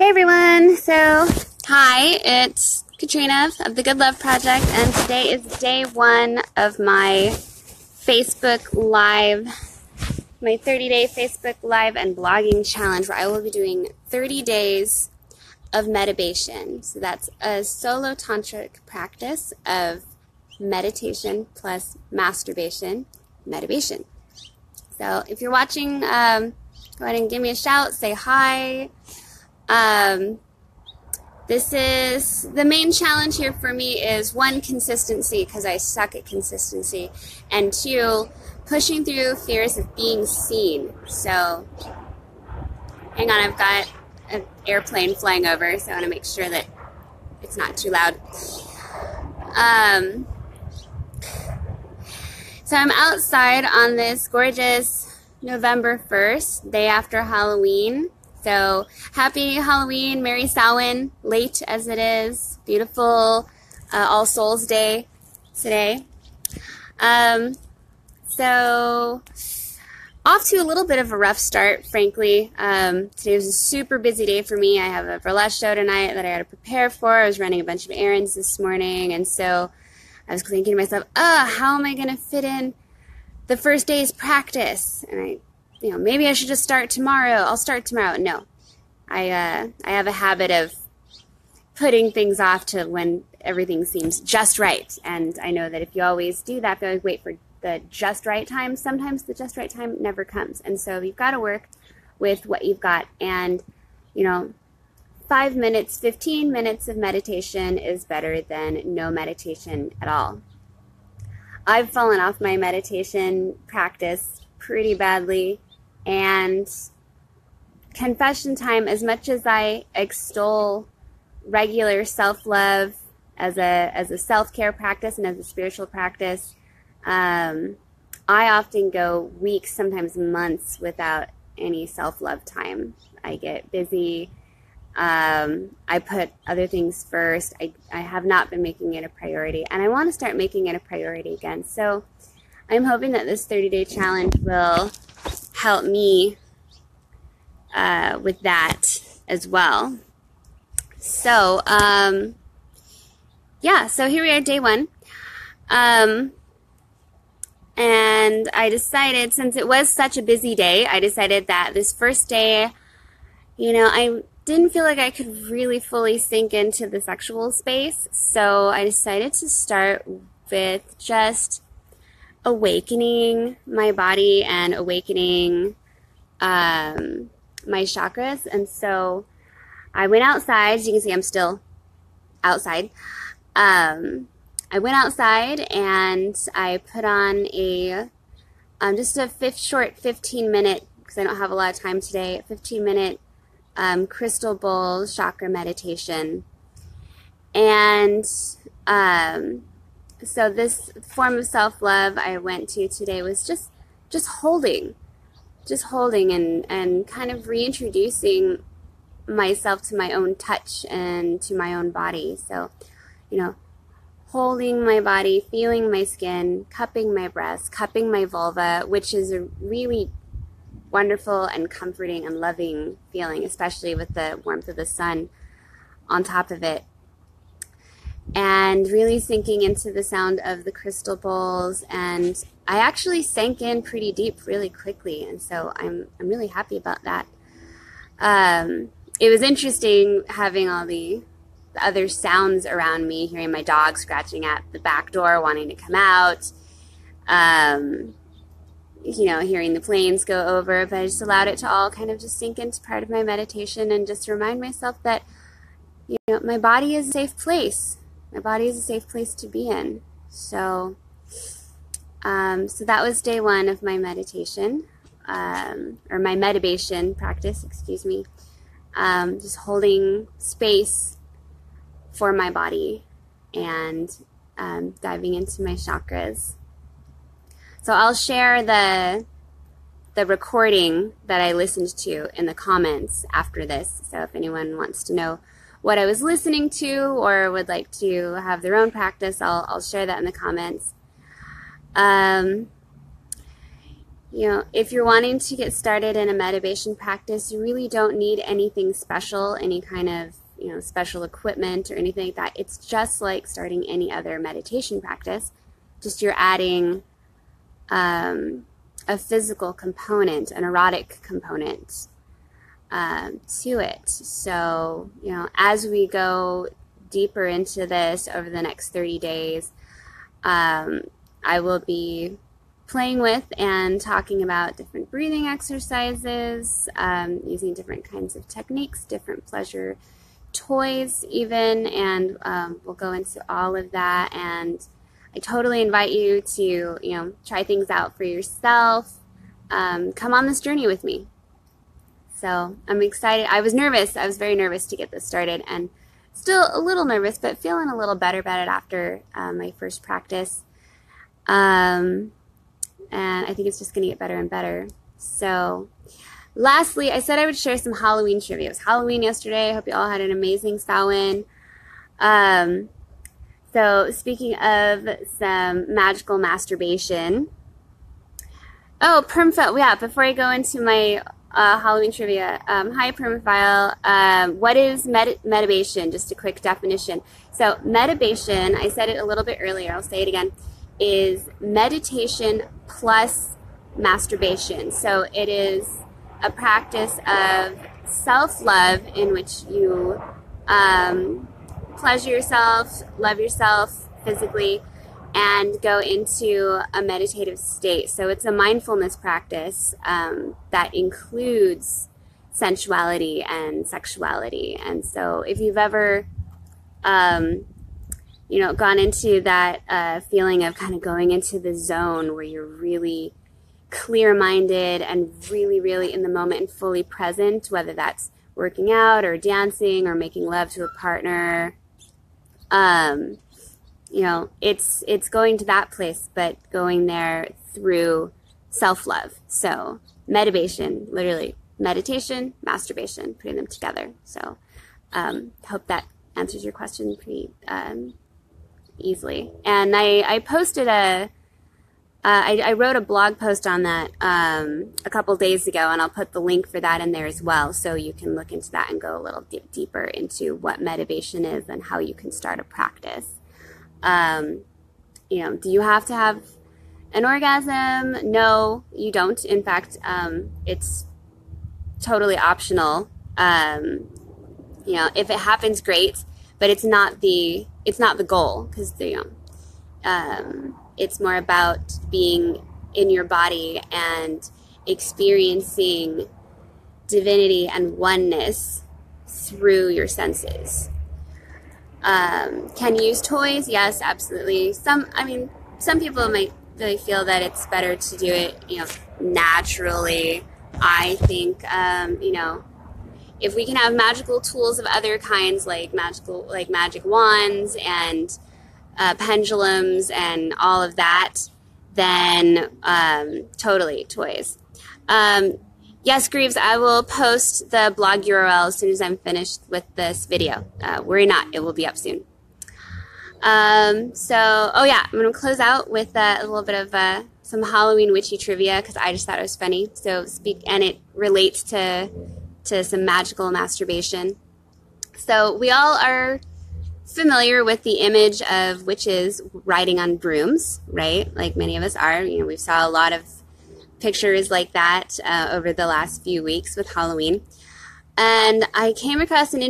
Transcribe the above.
Hey everyone, so hi, it's Katrina of the Good Love Project, and today is day one of my Facebook Live, my 30-day Facebook Live and blogging challenge, where I will be doing 30 days of medibation. So that's a solo tantric practice of meditation plus masturbation, medibation. So if you're watching, go ahead and give me a shout, say hi. This is, the main challenge here for me is one, consistency, because I suck at consistency, and two, pushing through fears of being seen. So, hang on, I've got an airplane flying over, so I want to make sure that it's not too loud. So I'm outside on this gorgeous November 1st, day after Halloween. So happy Halloween, Merry Samhain, late as it is. Beautiful All Souls Day today. So off to a little bit of a rough start, frankly. Today was a super busy day for me. I have a burlesque show tonight that I had to prepare for. I was running a bunch of errands this morning, and so I was thinking to myself, how am I going to fit in the first day's practice? And maybe I should just start tomorrow. I'll start tomorrow. No. I have a habit of putting things off to when everything seems just right. And I know that if you always do that, if you always wait for the just right time, sometimes the just right time never comes. And so you've got to work with what you've got. And, 5 minutes, 15 minutes of meditation is better than no meditation at all. I've fallen off my meditation practice pretty badly, and confession time, as much as I extol regular self-love as a self-care practice and as a spiritual practice, I often go weeks, sometimes months without any self-love time. I get busy. I put other things first. I have not been making it a priority, and I want to start making it a priority again. So I'm hoping that this 30-day challenge will help me with that as well. So, so here we are, day one. And I decided, since it was such a busy day, I decided that this first day, I didn't feel like I could really fully sink into the sexual space. So I decided to start with just awakening my body and awakening my chakras. And so I went outside. As you can see, I'm still outside. I went outside and I put on just a short 15-minute, because I don't have a lot of time today, 15-minute crystal bowl chakra meditation. And so this form of self-love I went to today was just holding and kind of reintroducing myself to my own touch and to my own body. So, holding my body, feeling my skin, cupping my breasts, cupping my vulva, which is a really wonderful and comforting and loving feeling, especially with the warmth of the sun on top of it. And really sinking into the sound of the crystal bowls, and I actually sank in pretty deep really quickly, and so I'm really happy about that. It was interesting having all the other sounds around me, hearing my dog scratching at the back door wanting to come out, hearing the planes go over, but I just allowed it to all kind of just sink into part of my meditation and just remind myself that my body is a safe place. My body is a safe place to be in. So, so that was day one of my meditation, or my medibation practice, excuse me. Just holding space for my body and diving into my chakras. So I'll share the recording that I listened to in the comments after this. So if anyone wants to know what I was listening to or would like to have their own practice, I'll share that in the comments. if you're wanting to get started in a meditation practice, you really don't need anything special, any kind of, special equipment or anything like that. It's just like starting any other meditation practice. Just you're adding a physical component, an erotic component to it. So, as we go deeper into this over the next 30 days, I will be playing with and talking about different breathing exercises, using different kinds of techniques, different pleasure toys even, and we'll go into all of that. And I totally invite you to, try things out for yourself. Come on this journey with me. So I'm excited. I was nervous. I was very nervous to get this started, and still a little nervous, but feeling a little better about it after my first practice. And I think it's just going to get better and better. So lastly, I said I would share some Halloween trivia. It was Halloween yesterday. I hope you all had an amazing Samhain. So speaking of some magical masturbation. Oh, Permfile. Yeah, before I go into my Halloween trivia. Hi, Permafile. What is medibation? Just a quick definition. So medibation, I said it a little bit earlier, I'll say it again, is meditation plus masturbation. So it is a practice of self-love in which you pleasure yourself, love yourself physically, and go into a meditative state. So it's a mindfulness practice that includes sensuality and sexuality. And so if you've ever, gone into that feeling of kind of going into the zone where you're really clear-minded and really, really in the moment and fully present, whether that's working out or dancing or making love to a partner, it's going to that place, but going there through self-love. So medibation, literally meditation, masturbation, putting them together. So hope that answers your question pretty easily. And I posted I wrote a blog post on that a couple days ago, and I'll put the link for that in there as well, so you can look into that and go a little deeper into what medibation is and how you can start a practice. Do you have to have an orgasm? No, you don't. In fact, it's totally optional. If it happens, great, but it's not the goal, because it's more about being in your body and experiencing divinity and oneness through your senses. Can you use toys? Yes, absolutely. Some people might really feel that it's better to do it, naturally. I think, if we can have magical tools of other kinds, like magic wands and pendulums and all of that, then totally toys. Yes, Greaves, I will post the blog URL as soon as I'm finished with this video. Worry not, it will be up soon. I'm going to close out with a little bit of some Halloween witchy trivia, because I just thought it was funny. And it relates to some magical masturbation. So we all are familiar with the image of witches riding on brooms, right? Like many of us are. We saw a lot of pictures like that over the last few weeks with Halloween. And I came across an